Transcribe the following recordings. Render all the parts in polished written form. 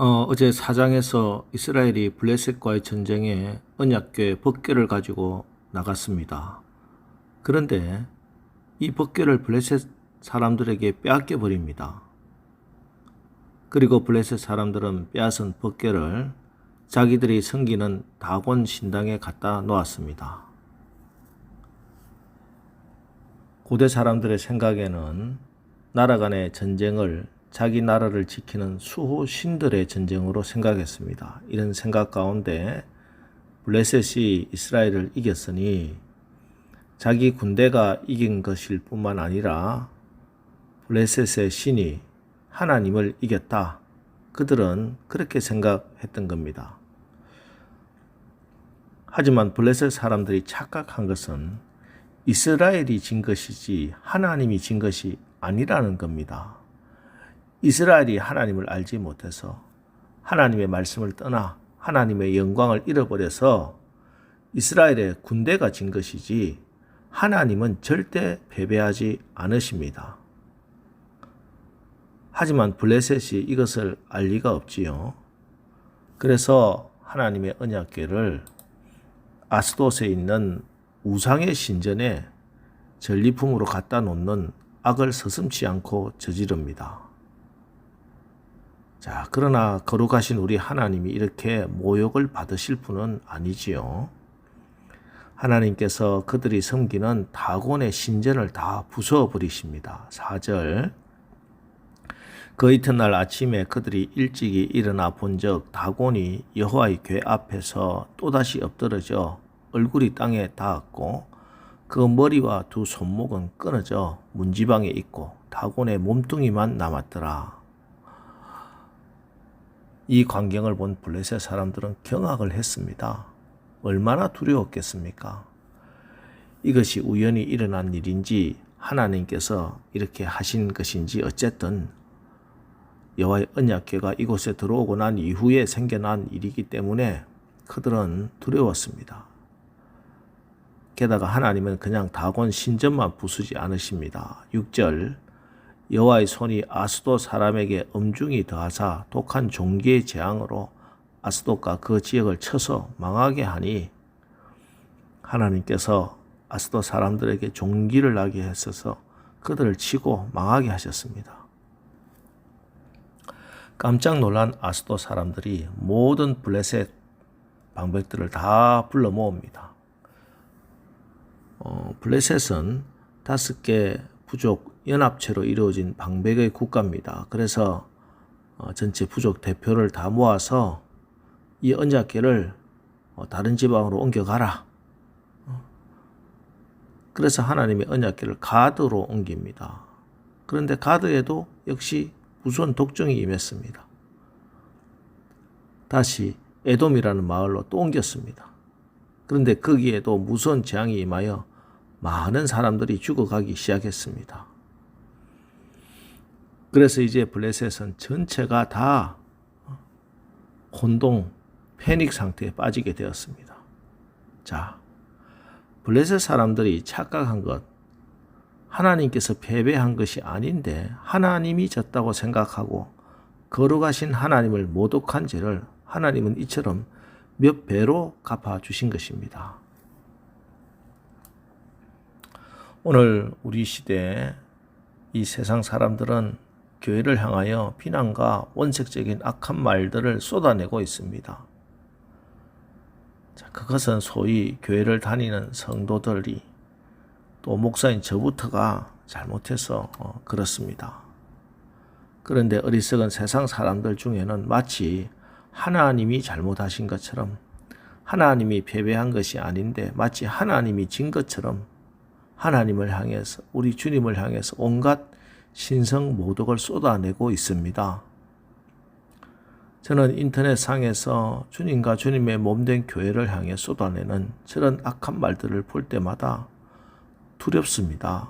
어제 사장에서 이스라엘이 블레셋과의 전쟁에 언약궤 법궤를 가지고 나갔습니다. 그런데 이 법궤를 블레셋 사람들에게 빼앗겨 버립니다. 그리고 블레셋 사람들은 빼앗은 법궤를 자기들이 섬기는 다곤 신당에 갖다 놓았습니다. 고대 사람들의 생각에는 나라 간의 전쟁을 자기 나라를 지키는 수호 신들의 전쟁으로 생각했습니다. 이런 생각 가운데 블레셋이 이스라엘을 이겼으니 자기 군대가 이긴 것일 뿐만 아니라 블레셋의 신이 하나님을 이겼다. 그들은 그렇게 생각했던 겁니다. 하지만 블레셋 사람들이 착각한 것은 이스라엘이 진 것이지 하나님이 진 것이 아니라는 겁니다. 이스라엘이 하나님을 알지 못해서 하나님의 말씀을 떠나 하나님의 영광을 잃어버려서 이스라엘의 군대가 진 것이지 하나님은 절대 패배하지 않으십니다. 하지만 블레셋이 이것을 알 리가 없지요. 그래서 하나님의 언약궤를 아스돗에 있는 우상의 신전에 전리품으로 갖다 놓는 악을 서슴지 않고 저지릅니다. 자, 그러나 거룩하신 우리 하나님이 이렇게 모욕을 받으실 분은 아니지요. 하나님께서 그들이 섬기는 다곤의 신전을 다 부숴버리십니다. 4절 그 이튿날 아침에 그들이 일찍이 일어나 본즉 다곤이 여호와의 궤 앞에서 또다시 엎드러져 얼굴이 땅에 닿았고 그 머리와 두 손목은 끊어져 문지방에 있고 다곤의 몸뚱이만 남았더라. 이 광경을 본 블레셋 사람들은 경악을 했습니다. 얼마나 두려웠겠습니까? 이것이 우연히 일어난 일인지 하나님께서 이렇게 하신 것인지 어쨌든 여호와의 언약궤가 이곳에 들어오고 난 이후에 생겨난 일이기 때문에 그들은 두려웠습니다. 게다가 하나님은 그냥 다곤 신전만 부수지 않으십니다. 6절 여호와의 손이 아스돗 사람에게 엄중히 더하사 독한 종기의 재앙으로 아스돗과 그 지역을 쳐서 망하게 하니 하나님께서 아스돗 사람들에게 종기를 나게 했어서 그들을 치고 망하게 하셨습니다. 깜짝 놀란 아스돗 사람들이 모든 블레셋 방백들을 다 불러 모읍니다. 블레셋은 5개 부족 연합체로 이루어진 방백의 국가입니다. 그래서 전체 부족 대표를 다 모아서 이 언약궤를 다른 지방으로 옮겨가라. 그래서 하나님의 언약궤를 가드로 옮깁니다. 그런데 가드에도 역시 무서운 독종이 임했습니다. 다시 에돔이라는 마을로 또 옮겼습니다. 그런데 거기에도 무서운 재앙이 임하여 많은 사람들이 죽어가기 시작했습니다. 그래서 이제 블레셋은 전체가 다 혼동, 패닉 상태에 빠지게 되었습니다. 자, 블레셋 사람들이 착각한 것, 하나님께서 패배한 것이 아닌데 하나님이 졌다고 생각하고 거룩하신 하나님을 모독한 죄를 하나님은 이처럼 몇 배로 갚아주신 것입니다. 오늘 우리 시대에 이 세상 사람들은 교회를 향하여 비난과 원색적인 악한 말들을 쏟아내고 있습니다. 자, 그것은 소위 교회를 다니는 성도들이 또 목사인 저부터가 잘못해서 그렇습니다. 그런데 어리석은 세상 사람들 중에는 마치 하나님이 잘못하신 것처럼 하나님이 패배한 것이 아닌데 마치 하나님이 진 것처럼 하나님을 향해서 우리 주님을 향해서 온갖 신성 모독을 쏟아내고 있습니다. 저는 인터넷상에서 주님과 주님의 몸된 교회를 향해 쏟아내는 저런 악한 말들을 볼 때마다 두렵습니다.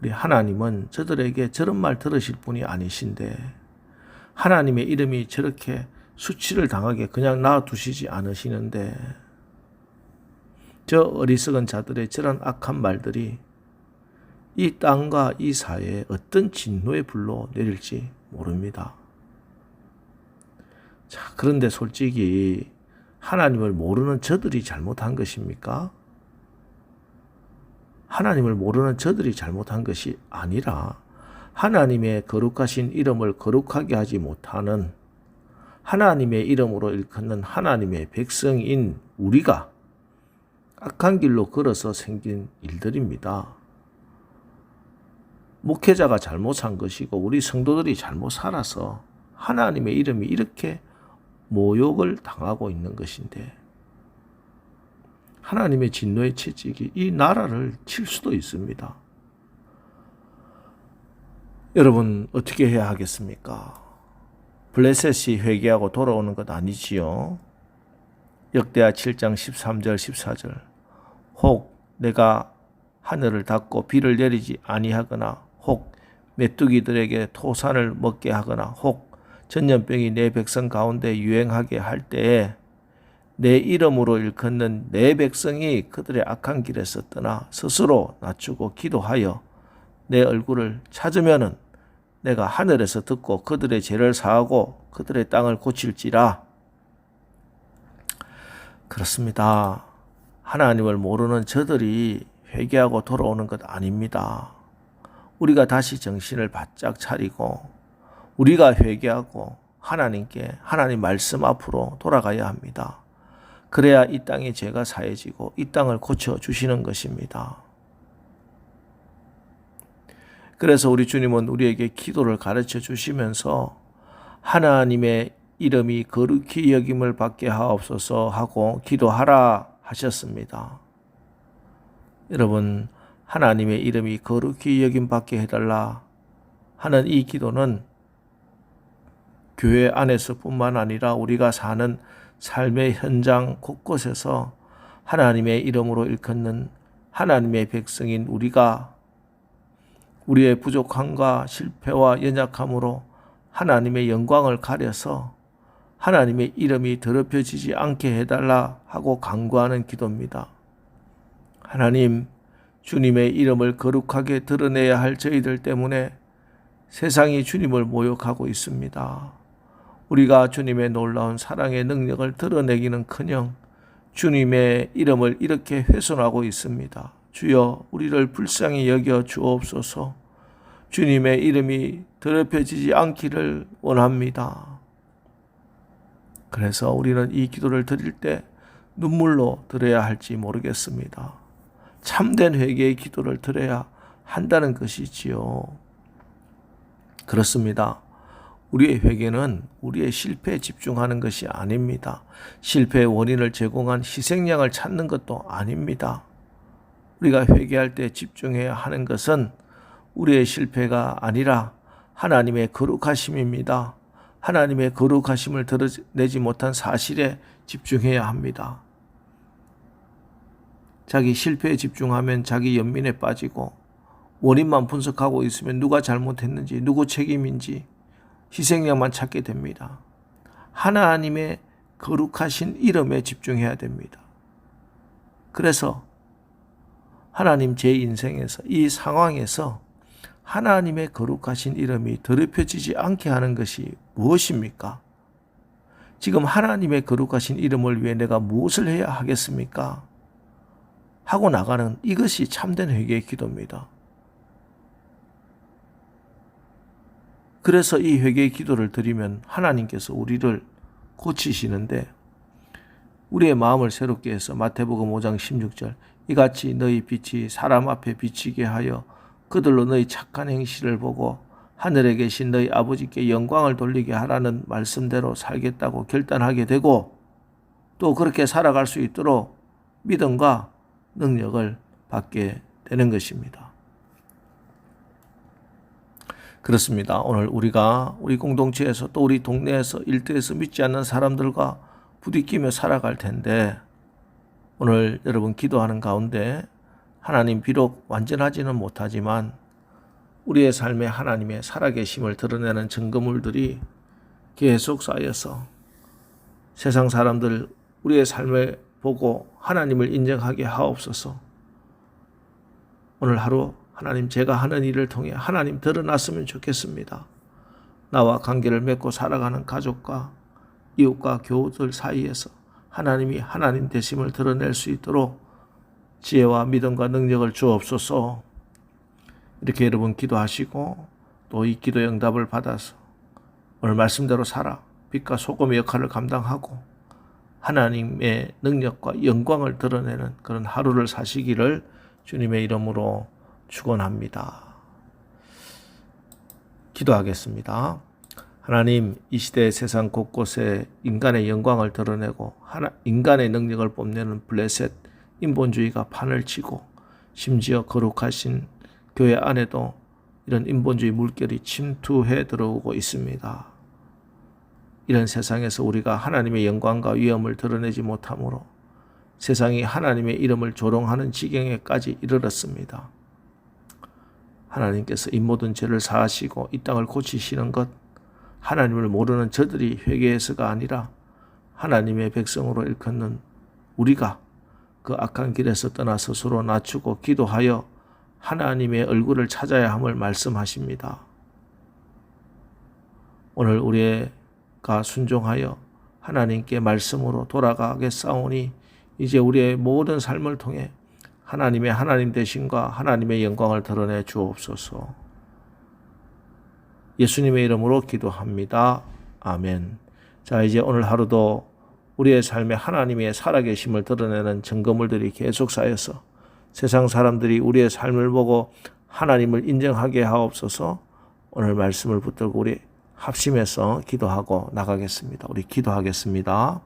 우리 하나님은 저들에게 저런 말 들으실 분이 아니신데 하나님의 이름이 저렇게 수치를 당하게 그냥 놔두시지 않으시는데 저 어리석은 자들의 저런 악한 말들이 이 땅과 이 사회에 어떤 진노의 불로 내릴지 모릅니다. 자, 그런데 솔직히 하나님을 모르는 저들이 잘못한 것입니까? 하나님을 모르는 저들이 잘못한 것이 아니라 하나님의 거룩하신 이름을 거룩하게 하지 못하는 하나님의 이름으로 일컫는 하나님의 백성인 우리가 악한 길로 걸어서 생긴 일들입니다. 목회자가 잘못 산 것이고 우리 성도들이 잘못 살아서 하나님의 이름이 이렇게 모욕을 당하고 있는 것인데 하나님의 진노의 채찍이 이 나라를 칠 수도 있습니다. 여러분 어떻게 해야 하겠습니까? 블레셋이 회개하고 돌아오는 것 아니지요? 역대하 7장 13절 14절 혹 내가 하늘을 닫고 비를 내리지 아니하거나 혹 메뚜기들에게 토산을 먹게 하거나 혹 전염병이 내 백성 가운데 유행하게 할 때에 내 이름으로 일컫는 내 백성이 그들의 악한 길에서 떠나 스스로 낮추고 기도하여 내 얼굴을 찾으면은 내가 하늘에서 듣고 그들의 죄를 사하고 그들의 땅을 고칠지라. 그렇습니다. 하나님을 모르는 저들이 회개하고 돌아오는 것 아닙니다. 우리가 다시 정신을 바짝 차리고 우리가 회개하고 하나님께 하나님 말씀 앞으로 돌아가야 합니다. 그래야 이 땅의 죄가 사해지고 이 땅을 고쳐주시는 것입니다. 그래서 우리 주님은 우리에게 기도를 가르쳐 주시면서 하나님의 이름이 거룩히 여김을 받게 하옵소서 하고 기도하라 하셨습니다. 여러분, 하나님의 이름이 거룩히 여김 받게 해달라 하는 이 기도는 교회 안에서뿐만 아니라 우리가 사는 삶의 현장 곳곳에서 하나님의 이름으로 일컫는 하나님의 백성인 우리가 우리의 부족함과 실패와 연약함으로 하나님의 영광을 가려서 하나님의 이름이 더럽혀지지 않게 해달라 하고 간구하는 기도입니다. 하나님, 주님의 이름을 거룩하게 드러내야 할 저희들 때문에 세상이 주님을 모욕하고 있습니다. 우리가 주님의 놀라운 사랑의 능력을 드러내기는커녕 주님의 이름을 이렇게 훼손하고 있습니다. 주여, 우리를 불쌍히 여겨 주옵소서. 주님의 이름이 더럽혀지지 않기를 원합니다. 그래서 우리는 이 기도를 드릴 때 눈물로 드려야 할지 모르겠습니다. 참된 회개의 기도를 드려야 한다는 것이지요. 그렇습니다. 우리의 회개는 우리의 실패에 집중하는 것이 아닙니다. 실패의 원인을 제공한 희생양을 찾는 것도 아닙니다. 우리가 회개할 때 집중해야 하는 것은 우리의 실패가 아니라 하나님의 거룩하심입니다. 하나님의 거룩하심을 드러내지 못한 사실에 집중해야 합니다. 자기 실패에 집중하면 자기 연민에 빠지고 원인만 분석하고 있으면 누가 잘못했는지 누구 책임인지 희생양만 찾게 됩니다. 하나님의 거룩하신 이름에 집중해야 됩니다. 그래서 하나님 제 인생에서 이 상황에서 하나님의 거룩하신 이름이 더럽혀지지 않게 하는 것이 무엇입니까? 지금 하나님의 거룩하신 이름을 위해 내가 무엇을 해야 하겠습니까? 하고 나가는 이것이 참된 회개의 기도입니다. 그래서 이 회개의 기도를 드리면 하나님께서 우리를 고치시는데 우리의 마음을 새롭게 해서 마태복음 5장 16절 이같이 너희 빛이 사람 앞에 비치게 하여 그들로 너희 착한 행실을 보고 하늘에 계신 너희 아버지께 영광을 돌리게 하라는 말씀대로 살겠다고 결단하게 되고 또 그렇게 살아갈 수 있도록 믿음과 능력을 받게 되는 것입니다. 그렇습니다. 오늘 우리가 우리 공동체에서 또 우리 동네에서 일터에서 믿지 않는 사람들과 부딪히며 살아갈 텐데 오늘 여러분 기도하는 가운데 하나님 비록 완전하지는 못하지만 우리의 삶에 하나님의 살아계심을 드러내는 증거물들이 계속 쌓여서 세상 사람들 우리의 삶을 보고 하나님을 인정하게 하옵소서. 오늘 하루 하나님 제가 하는 일을 통해 하나님 드러났으면 좋겠습니다. 나와 관계를 맺고 살아가는 가족과 이웃과 교우들 사이에서 하나님이 하나님 되심을 드러낼 수 있도록 지혜와 믿음과 능력을 주옵소서. 이렇게 여러분 기도하시고 또 이 기도의 응답을 받아서 오늘 말씀대로 살아 빛과 소금의 역할을 감당하고 하나님의 능력과 영광을 드러내는 그런 하루를 사시기를 주님의 이름으로 축원합니다. 기도하겠습니다. 하나님, 이 시대 세상 곳곳에 인간의 영광을 드러내고 인간의 능력을 뽐내는 블레셋 인본주의가 판을 치고 심지어 거룩하신 교회 안에도 이런 인본주의 물결이 침투해 들어오고 있습니다. 이런 세상에서 우리가 하나님의 영광과 위엄을 드러내지 못하므로 세상이 하나님의 이름을 조롱하는 지경에까지 이르렀습니다. 하나님께서 이 모든 죄를 사하시고 이 땅을 고치시는 것, 하나님을 모르는 저들이 회개해서가 아니라 하나님의 백성으로 일컫는 우리가 그 악한 길에서 떠나 스스로 낮추고 기도하여 하나님의 얼굴을 찾아야 함을 말씀하십니다. 오늘 우리가 순종하여 하나님께 말씀으로 돌아가겠사오니 이제 우리의 모든 삶을 통해 하나님의 하나님 되심과 하나님의 영광을 드러내 주옵소서. 예수님의 이름으로 기도합니다. 아멘. 자, 이제 오늘 하루도 우리의 삶에 하나님의 살아계심을 드러내는 증거물들이 계속 쌓여서 세상 사람들이 우리의 삶을 보고 하나님을 인정하게 하옵소서. 오늘 말씀을 붙들고 우리 합심해서 기도하고 나가겠습니다. 우리 기도하겠습니다.